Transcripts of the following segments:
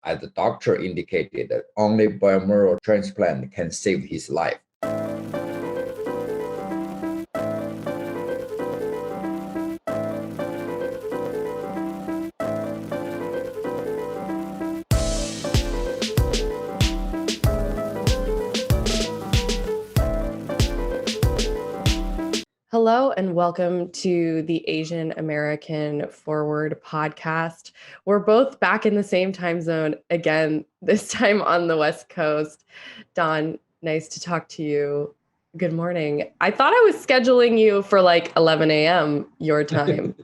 as the doctor indicated, only bone marrow transplant can save his life. Hello and welcome to the Asian American Forward podcast. We're both back in the same time zone again, this time on the West Coast. Don, nice to talk to you. Good morning. I thought I was scheduling you for like 11 a.m. your time.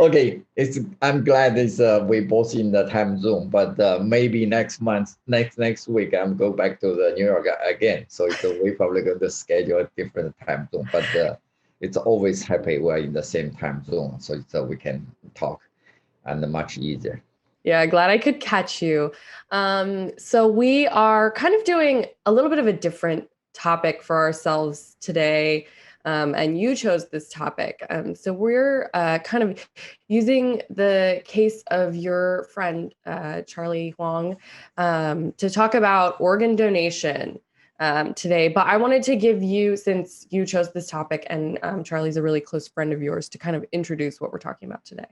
Okay, I'm glad we both in the time zone, but maybe next week I'm go back to the New York again. So we probably going to schedule a different time zone, but it's always happy we're in the same time zone, so we can talk and much easier. Yeah, glad I could catch you. So we are kind of doing a little bit of a different topic for ourselves today. And you chose this topic. So we're kind of using the case of your friend, Charlie Huang, to talk about organ donation today. But I wanted to give you, since you chose this topic and Charlie's a really close friend of yours, to kind of introduce what we're talking about today.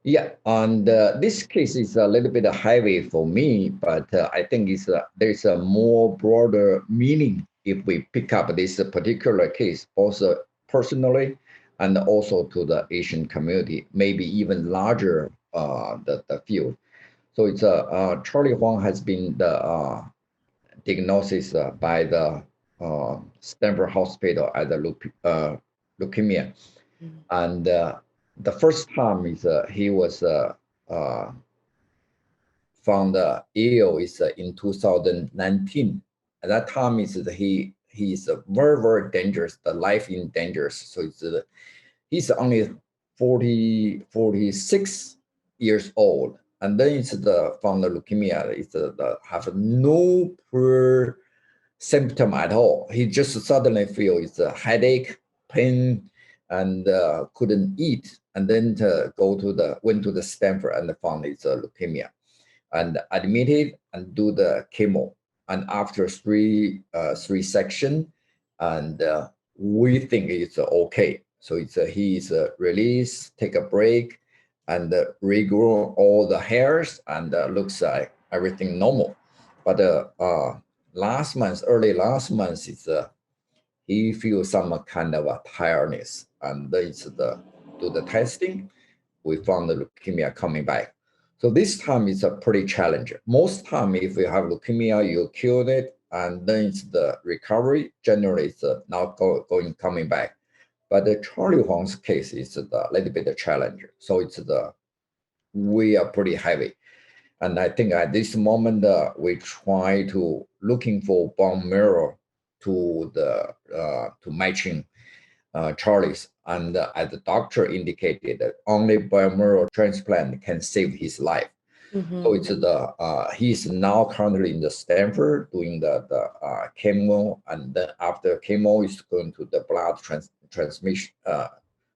Yeah, and this case is a little bit heavy for me, but I think there's a more broader meaning if we pick up this particular case, also personally and also to the Asian community, maybe even larger the field. So it's Charlie Huang has been the diagnosis by the Stanford Hospital as a leukemia, and the first time is he was found ill is in 2019. At that time is he is very, very dangerous, the life in dangerous. So he's only 46 years old, and then it's found the leukemia. It's have no poor symptom at all. He just suddenly feel it's a headache, pain, and couldn't eat, and then went to the Stanford and found it's a leukemia, and admitted and do the chemo, and after three section, and we think it's okay. So he's released, take a break, and regrow all the hairs, and looks like everything normal. But early last month, he feels some kind of a tiredness, and do the testing, we found the leukemia coming back. So this time it's a pretty challenging. Most time, if you have leukemia, you cure it, and then it's the recovery. Generally, it's not coming back. But the Charlie Huang's case is a little bit challenging. So we are pretty heavy. And I think at this moment, we try to looking for bone marrow to matching Charlie's. And as the doctor indicated, that only bone marrow transplant can save his life. Mm-hmm. So he's now currently in the Stanford doing the chemo, and then after chemo, he's going to the blood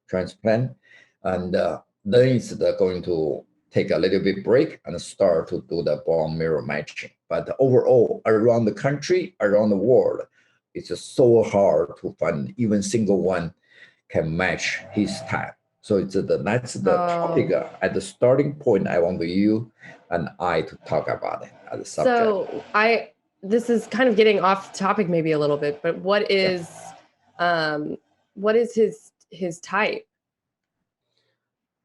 transplant, and then it's going to take a little bit break and start to do the bone marrow matching. But overall, around the country, around the world, it's just so hard to find even single one can match his type. So that's the topic at the starting point. I want you and I to talk about it as a subject. So this is kind of getting off topic maybe a little bit, but what is his type?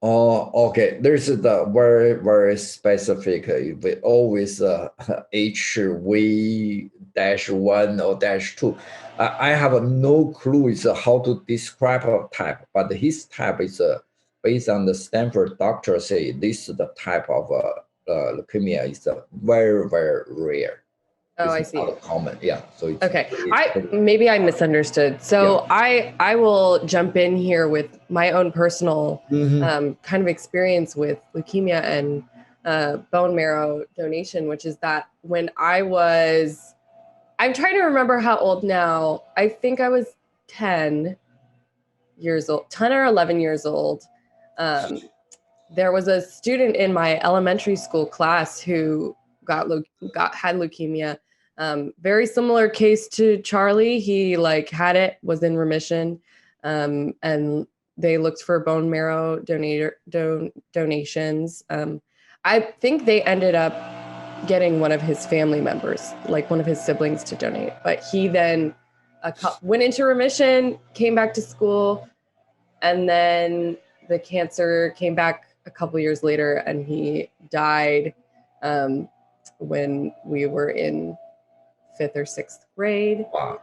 Oh, okay. There's the very, very specific. We always HV-1 or -2. I have no clue how to describe a type, but his type is based on the Stanford doctor say this is the type of leukemia is very, very rare. Oh, I see. Not common, yeah. So okay. Maybe I misunderstood. So yeah. I will jump in here with my own personal kind of experience with leukemia and bone marrow donation, which is that when I'm trying to remember how old now. I think I was 10 or 11 years old. there was a student in my elementary school class who had leukemia. Very similar case to Charlie. He like had it, was in remission, and they looked for bone marrow donations. I think they ended up getting one of his family members, like one of his siblings, to donate. But he then went into remission, came back to school, and then the cancer came back a couple years later, and he died when we were in 5th or 6th grade. Wow.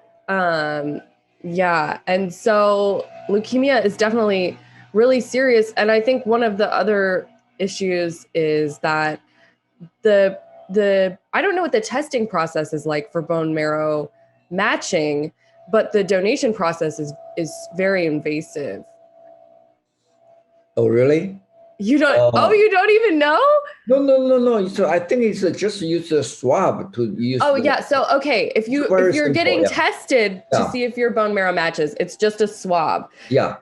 Yeah, and so leukemia is definitely really serious. And I think one of the other issues is that the I don't know what the testing process is like for bone marrow matching, but the donation process is very invasive. Oh, really? You don't you don't even know? No. So I think it's just use a swab to use. Oh, yeah. So, okay. If you're simple, getting tested to see if your bone marrow matches, it's just a swab. Yeah.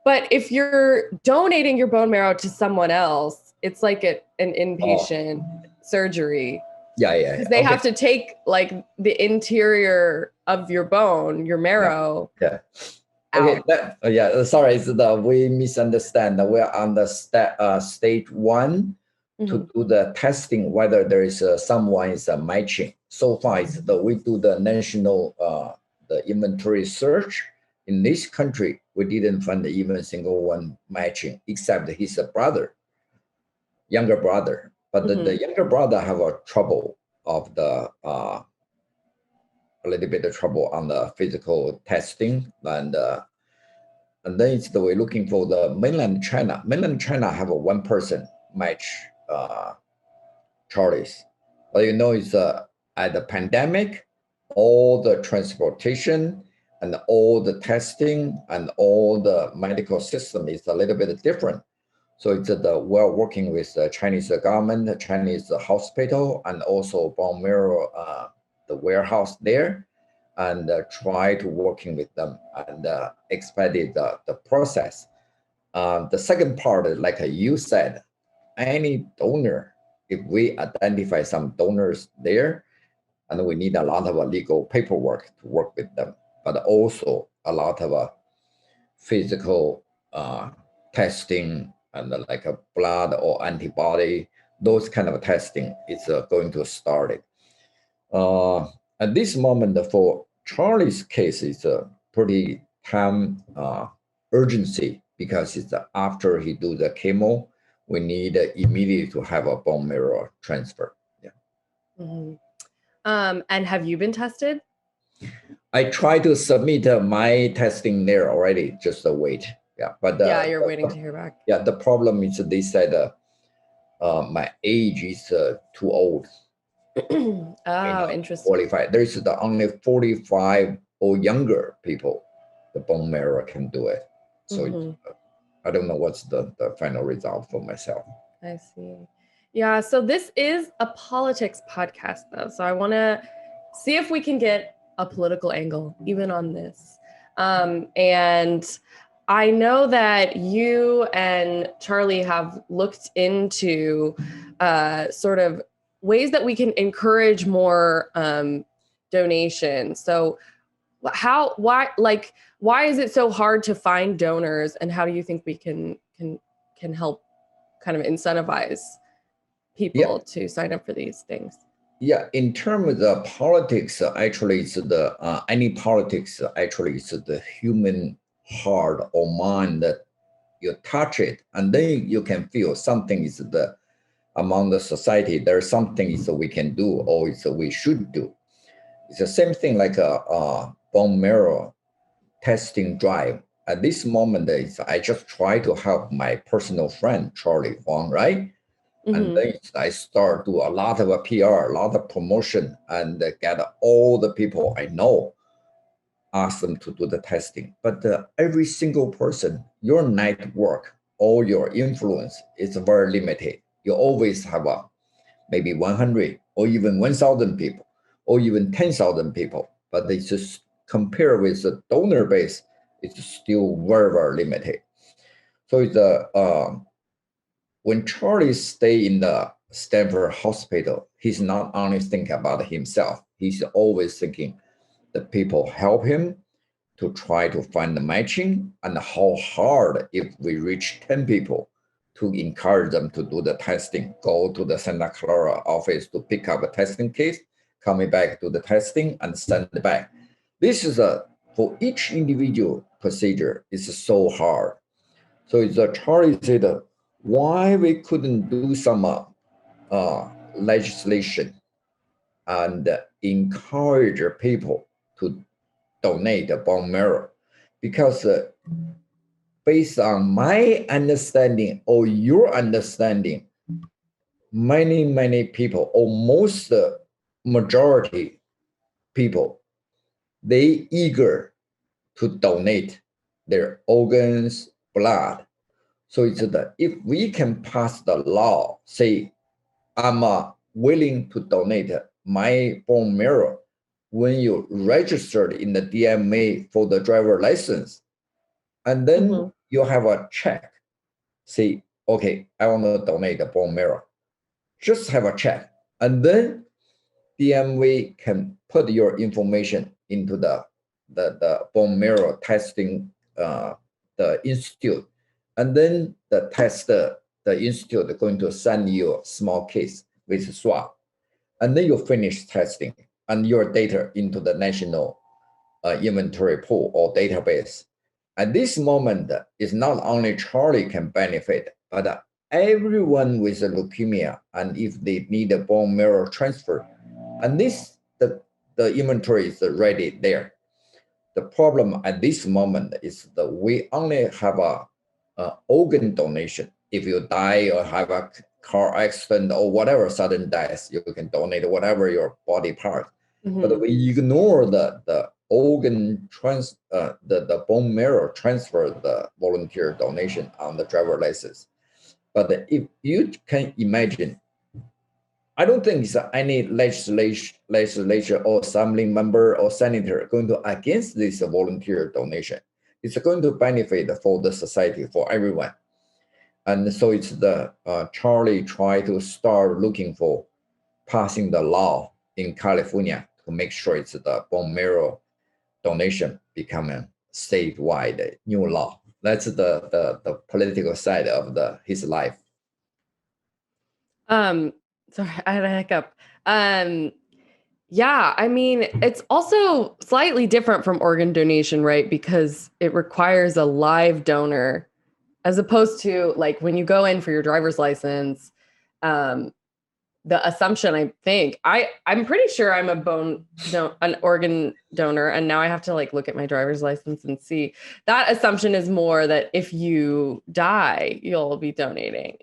But if you're donating your bone marrow to someone else, it's like an inpatient surgery. Yeah. Because they have to take like the interior of your bone, your marrow. Yeah. Out. Okay. Sorry, we misunderstand. We're on the stage 1 to do the testing whether there is someone is matching. So far, we do the national the inventory search. In this country, we didn't find even a single one matching except his younger brother. But the younger brother have a trouble of the a little bit of trouble on the physical testing, and then we're looking for the mainland China. Mainland China have a one person match Charlie's, but it's at the pandemic, all the transportation and all the testing and all the medical system is a little bit different. So we're working with the Chinese government, the Chinese hospital, and also bone marrow, the warehouse there, and try to working with them and expedite the process. The second part is, like you said, any donor, if we identify some donors there, and we need a lot of legal paperwork to work with them, but also a lot of physical testing and like a blood or antibody, those kind of testing is going to start it. At this moment, for Charlie's case, it's a pretty time urgency because it's after he do the chemo, we need immediately to have a bone marrow transfer. Yeah. And have you been tested? I try to submit my testing there already, just wait. Yeah, but you're waiting to hear back. Yeah, the problem is they said my age is too old. Oh, interesting. 45. There's only 45 or younger people, the bone marrow can do it. So I don't know what's the final result for myself. I see. Yeah, so this is a politics podcast, though. So I want to see if we can get a political angle even on this. And I know that you and Charlie have looked into sort of ways that we can encourage more donation. So why is it so hard to find donors, and how do you think we can help kind of incentivize people to sign up for these things? Yeah, in terms of the politics, actually, it's any politics actually is the human heart or mind that you touch it, and then you can feel something is among the society. There's something is we can do or it's we should do. It's the same thing like a bone marrow testing drive. At this moment, I just try to help my personal friend Charlie Huang, right? And then I start do a lot of PR, a lot of promotion, and get all the people I know, ask them to do the testing. But every single person, your network or your influence is very limited. You always have maybe 100 or even 1,000 people or even 10,000 people. But it's just compared with the donor base, it's still very, very limited. So it's when Charlie stay in the Stanford hospital, he's not only thinking about himself, he's always thinking the people help him to try to find the matching, and how hard if we reach 10 people to encourage them to do the testing, go to the Santa Clara office to pick up a testing case, coming back to the testing and send it back. This is for each individual procedure, it's so hard. So it's Charlie said, why we couldn't do some legislation and encourage people to donate bone marrow, because based on my understanding or your understanding, many people, or most majority people, they eager to donate their organs, blood. So it's that if we can pass the law, say, I'm willing to donate my bone marrow, when you registered in the DMA for the driver license, and then you have a check, say, okay, I want to donate the bone marrow. Just have a check, and then DMV can put your information into the bone marrow testing, the institute, and then the institute is going to send you a small case with swab, and then you finish testing and your data into the national inventory pool or database. At this moment, it's not only Charlie can benefit, but everyone with a leukemia, and if they need a bone marrow transfer, and the inventory is already there. The problem at this moment is that we only have a organ donation. If you die or have a car accident or whatever sudden death, you can donate whatever your body part. But we ignore the organ the bone marrow transfer, the volunteer donation on the driver license. But if you can imagine, I don't think it's any legislature or assembly member or senator going to against this volunteer donation. It's going to benefit for the society, for everyone. And so it's the Charlie try to start looking for passing the law in California to make sure it's the bone marrow donation becoming statewide new law. That's the political side of his life. Sorry, I had a hiccup. Yeah, I mean, it's also slightly different from organ donation, right? Because it requires a live donor, as opposed to like when you go in for your driver's license. The assumption, I think, I'm pretty sure I'm an organ donor, and now I have to like look at my driver's license and see. That assumption is more that if you die, you'll be donating.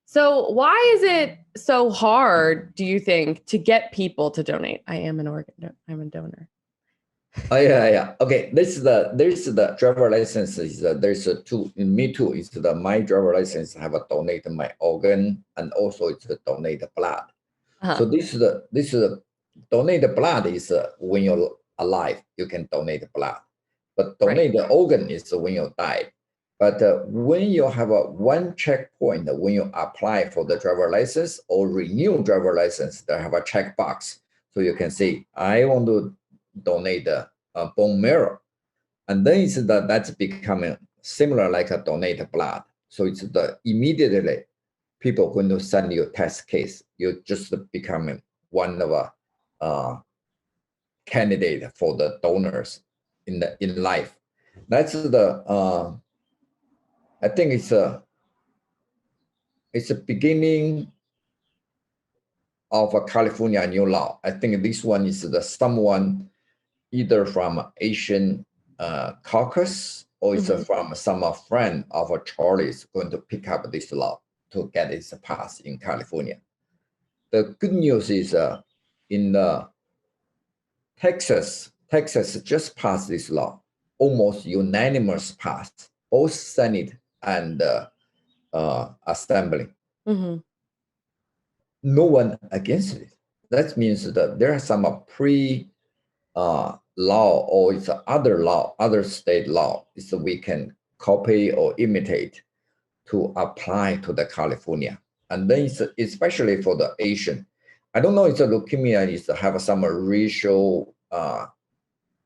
So why is it so hard, do you think, to get people to donate? I'm a donor. Oh yeah. Okay, there's the driver license. There's a two. In me too. It's my driver license have a donate my organ, and also it's the donate blood. So this is the donate the blood is when you're alive, you can donate blood, but donate the organ is when you die. But when you have a one checkpoint, when you apply for the driver license or renew driver license, they have a checkbox. So you can say, I want to donate the bone marrow. And then it's that's becoming similar like a donate blood. So it's immediately people going to send you a test case. You just becoming one of a candidate for the donors in life. That's I think it's a beginning of a California new law. I think this one is someone either from Asian caucus or it's from some friend of Charlie's going to pick up this law to get it passed in California. The good news is in Texas just passed this law, almost unanimous passed, both Senate and Assembly. No one against it. That means that there are some law or it's other state law is we can copy or imitate to apply to the California. And then it's especially for the Asian. I don't know if the leukemia is have some racial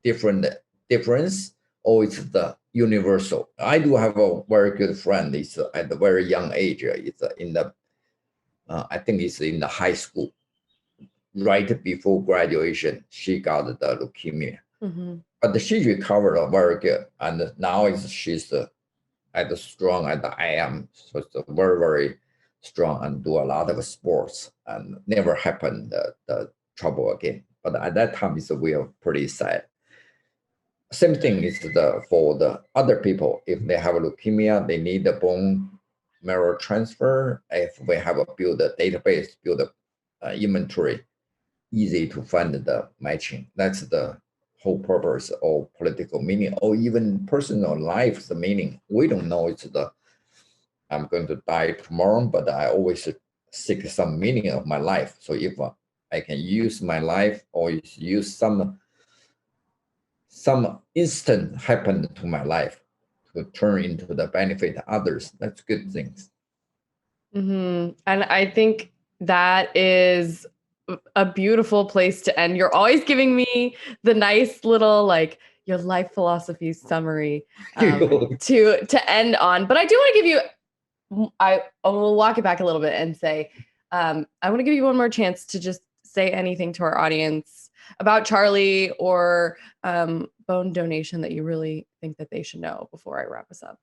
difference or it's the universal. I do have a very good friend. It's at a very young age. It's in the I think it's in the high school. Right before graduation, she got the leukemia. Mm-hmm. But she recovered very good, and now she's as strong as I am. So it's very, very strong and do a lot of sports and never happened the trouble again. But at that time, we are pretty sad. Same thing is for the other people. If they have leukemia, they need the bone marrow transfer. If we have build a database, build a inventory, easy to find the matching. That's the whole purpose of political meaning, or even personal life's meaning. We don't know it's I'm going to die tomorrow, but I always seek some meaning of my life. So if I can use my life or use some instant happened to my life to turn into the benefit others, that's good things. Mm-hmm. And I think that is a beautiful place to end. You're always giving me the nice little your life philosophy summary to end on. But I do want to give you, I will walk it back a little bit and say, I want to give you one more chance to just say anything to our audience about Charlie or bone donation that you really think that they should know before I wrap us up.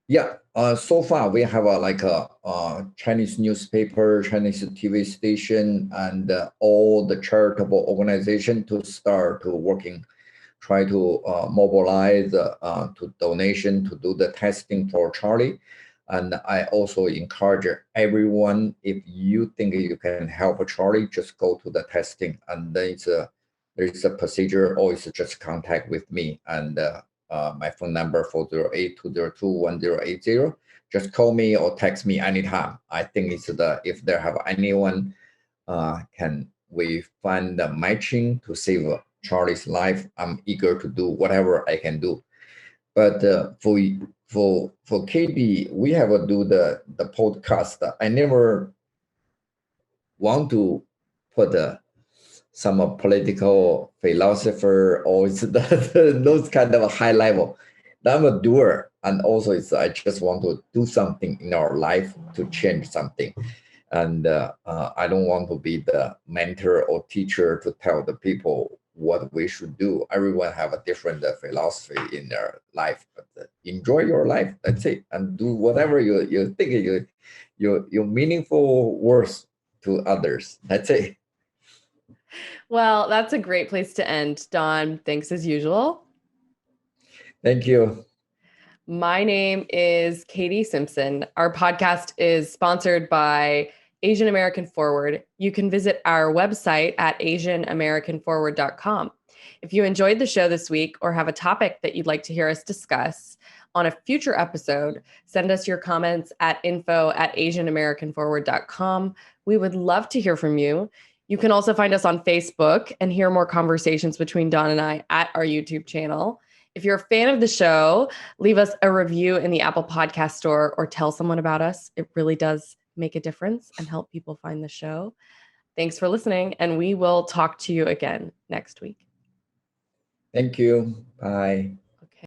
Yeah, so far we have a Chinese newspaper, Chinese TV station, and all the charitable organization to start to working, try to mobilize to donation to do the testing for Charlie. And I also encourage everyone, if you think you can help Charlie, just go to the testing, and then there's a procedure, or it's just contact with me, and my phone number 408-202-1080. Just call me or text me anytime. I think it's if there have anyone can we find the matching to save Charlie's life, I'm eager to do whatever I can do. But for Katie, we have to do the podcast. I never want to put some political philosopher or those kind of high level. I'm a doer, and also I just want to do something in our life to change something. And I don't want to be the mentor or teacher to tell the people what we should do. Everyone have a different philosophy in their life, but enjoy your life. That's it, and do whatever you think you meaningful worth to others. That's it. Well, that's a great place to end. Don, thanks as usual. Thank you. My name is Katie Simpson. Our podcast is sponsored by Asian American Forward. You can visit our website at asianamericanforward.com. If you enjoyed the show this week or have a topic that you'd like to hear us discuss on a future episode, send us your comments at info@asianamericanforward.com. We would love to hear from you. You can also find us on Facebook and hear more conversations between Don and I at our YouTube channel. If you're a fan of the show, leave us a review in the Apple Podcast Store or tell someone about us. It really does make a difference and help people find the show. Thanks for listening, and we will talk to you again next week. Thank you. Bye.